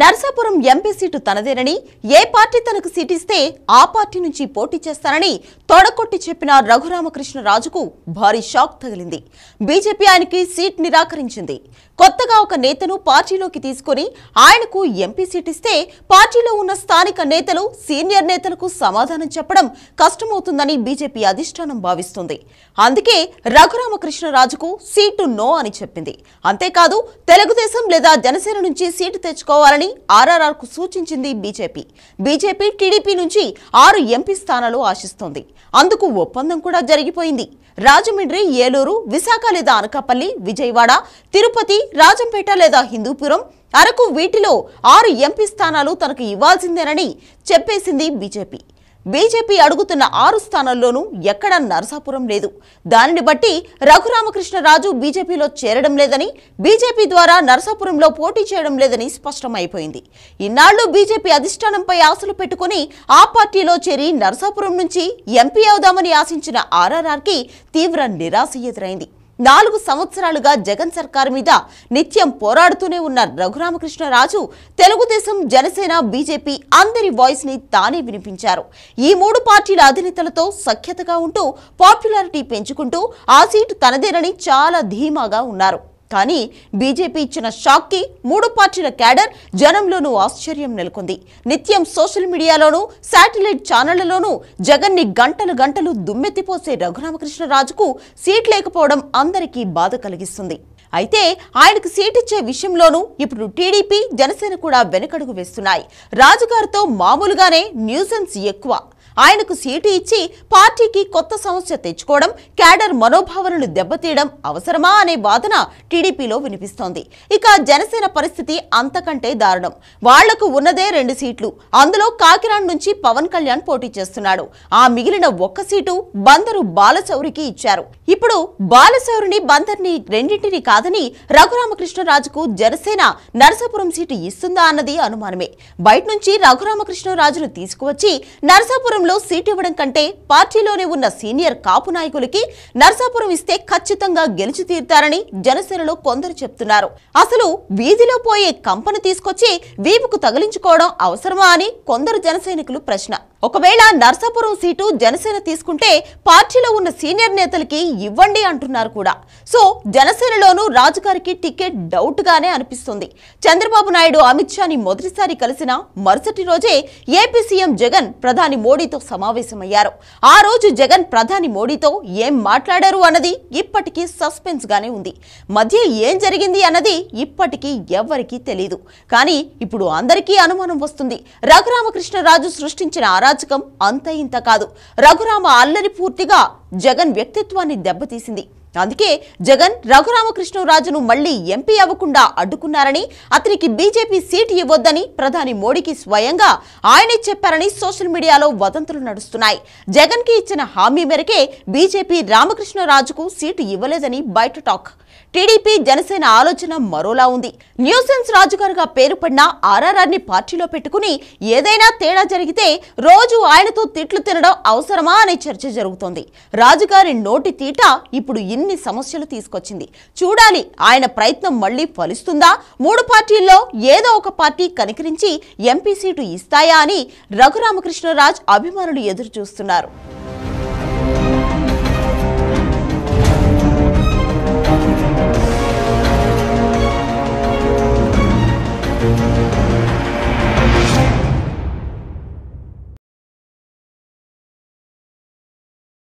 Narsapuram MP seat తనదేనని, ఏ party తనకు సీటిస్తే ఆ party నుంచి పోటీ చేస్తానని తొడకొట్టి చెప్పిన రఘురామకృష్ణరాజుకు భారీ షాక్ తగిలింది. బీజేపీ ఆయనకి సీట్ నిరాకరించింది. కొత్తగా ఒక నేతను పార్టీలోకి తీసుకుని ఆయనకు ఎంపీ సీట్ ఇస్తే పార్టీలో ఉన్న స్థానిక నేతలు, సీనియర్ నేతలకు సమాధానం చెప్పడం కష్టమవుతుందని బీజేపీ అధిష్టానం భావిస్తుంది. అందుకే రఘురామకృష్ణరాజుకు సీటు నో అని చెప్పింది. అంతేకాదు తెలుగుదేశం లేదా జనసేన నుంచి సీటు తెచ్చుకోవాలని ఆర్ఆర్ఆర్ కు సూచించింది బీజేపీ. బీజేపీ టీడీపీ నుంచి 6 ఎంపీ స్థానాలు ఆశిస్తోంది. అందుకు ఒప్పందం కూడా జరిగిపోయింది. రాజమండ్రి, ఏలూరు, విశాఖ లేదా అనకాపల్లి, విజయవాడ, తిరుపతి, రాజంపేట లేదా హిందూపురం, అరకు వీటిలో 6 ఎంపీ స్థానాలు తనకు ఇవ్వాల్సిందేనని చెప్పేసింది బీజేపీ. బీజేపీ అడుగుతున్న 6 స్థానాల్లోనూ ఎక్కడా నరసాపురం లేదు. దానిని బట్టి రఘురామకృష్ణరాజు బీజేపీలో చేరడం లేదని, బీజేపీ ద్వారా నరసాపురంలో పోటీ చేయడం లేదని స్పష్టమైపోయింది. ఇన్నాళ్లు బీజేపీ అధిష్టానంపై ఆశలు పెట్టుకుని ఆ పార్టీలో చేరి నరసాపురం నుంచి ఎంపీ అవుదామని ఆశించిన ఆర్ఆర్ఆర్కి తీవ్ర నిరాశ ఎదురైంది. 4 సంవత్సరాలుగా జగన్ సర్కార్ మీద నిత్యం పోరాడుతూనే ఉన్న రఘురామకృష్ణరాజు తెలుగుదేశం, జనసేన, బీజేపీ అందరి వాయిస్ ని తానే వినిపించారు. ఈ 3 పార్టీల అధినేతలతో సఖ్యతగా ఉంటూ పాపులారిటీ పెంచుకుంటూ ఆ సీటు తనదేనని చాలా ధీమాగా ఉన్నారు. కానీ బీజేపీ ఇచ్చిన షాక్ కి 3 పార్టీల క్యాడర్, జనంలోనూ ఆశ్చర్యం నెలకొంది. నిత్యం సోషల్ మీడియాలోనూ, శాటిలైట్ ఛానళ్లలోనూ జగన్ ని గంటలు గంటలు దుమ్మెత్తిపోసే రఘురామకృష్ణరాజుకు సీట్ లేకపోవడం అందరికీ బాధ కలిగిస్తుంది. అయితే ఆయనకు సీట్ ఇచ్చే విషయంలోనూ ఇప్పుడు టీడీపీ, జనసేన కూడా వెనకడుగు వేస్తున్నాయి. రాజుగారితో మామూలుగానే న్యూసెన్స్ ఎక్కువ. ఆయనకు సీటు ఇచ్చి పార్టీకి కొత్త సమస్య తెచ్చుకోవడం, క్యాడర్ మనోభావాలను దెబ్బతీయడం అవసరమా అనే వాదన టీడీపీలో వినిపిస్తోంది. ఇక జనసేన పరిస్థితి అంతకంటే దారుణం. వాళ్లకు ఉన్నదే 2 సీట్లు. అందులో కాకినాడ నుంచి పవన్ కళ్యాణ్ పోటీ చేస్తున్నాడు. ఆ మిగిలిన 1 సీటు బందరు బాలశౌరికి ఇచ్చారు. ఇప్పుడు బాలశౌరిని, బందర్ని రెండింటిని కాదని రఘురామకృష్ణరాజుకు జనసేన నరసాపురం సీటు ఇస్తుందా అన్నది అనుమానమే. బయట నుంచి రఘురామకృష్ణరాజును తీసుకువచ్చి నరసాపురం సీట్ ఇవ్వడం కంటే పార్టీలోనే ఉన్న సీనియర్ కాపు నాయకులకి నరసాపురం ఇస్తే ఖచ్చితంగా గెలిచి తీరుతారని జనసేనలో కొందరు చెప్తున్నారు. అసలు వీధిలో పోయే కంపను తీసుకొచ్చి వీపుకు తగిలించుకోవడం అవసరమా అని కొందరు జనసైనికులు ప్రశ్న. ఒకవేళ నరసాపురం సీటు జనసేన తీసుకుంటే పార్టీలో ఉన్న సీనియర్ నేతలకి ఇవ్వండి అంటున్నారు కూడా. సో జనసేనలోనూ రాజుగారికి టికెట్ డౌట్ గానే అనిపిస్తుంది. చంద్రబాబు నాయుడు, అమిత్ షాని మొదటిసారి కలిసిన మరుసటి రోజే ఏపీ సీఎం జగన్ ప్రధాని మోడీతో సమావేశమయ్యారు. ఆ రోజు జగన్ ప్రధాని మోడీతో ఏం మాట్లాడారు అన్నది ఇప్పటికీ సస్పెన్స్ గానే ఉంది. మధ్య ఏం జరిగింది అన్నది ఇప్పటికీ ఎవ్వరికీ తెలియదు. కానీ ఇప్పుడు అందరికీ అనుమానం వస్తుంది. రఘురామకృష్ణరాజు సృష్టించిన అరాచకం అంత ఇంత కాదు. రఘురామ అల్లరి పూర్తిగా జగన్ వ్యక్తిత్వాన్ని దెబ్బతీసింది. అందుకే జగన్ రఘురామకృష్ణరాజును మళ్లీ ఎంపీ అవ్వకుండా అడ్డుకున్నారని, అతనికి బీజేపీ సీటు ఇవ్వొద్దని ప్రధాని మోడీకి స్వయంగా ఆయనే చెప్పారని సోషల్ మీడియాలో వదంతులు నడుస్తున్నాయి. జగన్ కి ఇచ్చిన హామీ మేరకే బీజేపీ రామకృష్ణరాజుకు సీటు ఇవ్వలేదని బయట టాక్. టీడీపీ, జనసేన ఆలోచన మరోలా ఉంది. న్యూసెన్స్ రాజుగారుగా పేరు పడిన ఆర్ఆర్ఆర్ ని పార్టీలో పెట్టుకుని ఏదైనా తేడా జరిగితే రోజు ఆయనతో తిట్లు తినడం అవసరమా అనే చర్చ జరుగుతోంది. రాజుగారి నోటి తీట ఇప్పుడు ఇన్ని సమస్యలు తీసుకొచ్చింది. చూడాలి ఆయన ప్రయత్నం మళ్లీ ఫలిస్తుందా, 3 పార్టీల్లో ఏదో ఒక పార్టీ కనికరించి ఎంపీ సీటు ఇస్తాయా అని రఘురామకృష్ణరాజు అభిమానులు ఎదురు చూస్తున్నారు.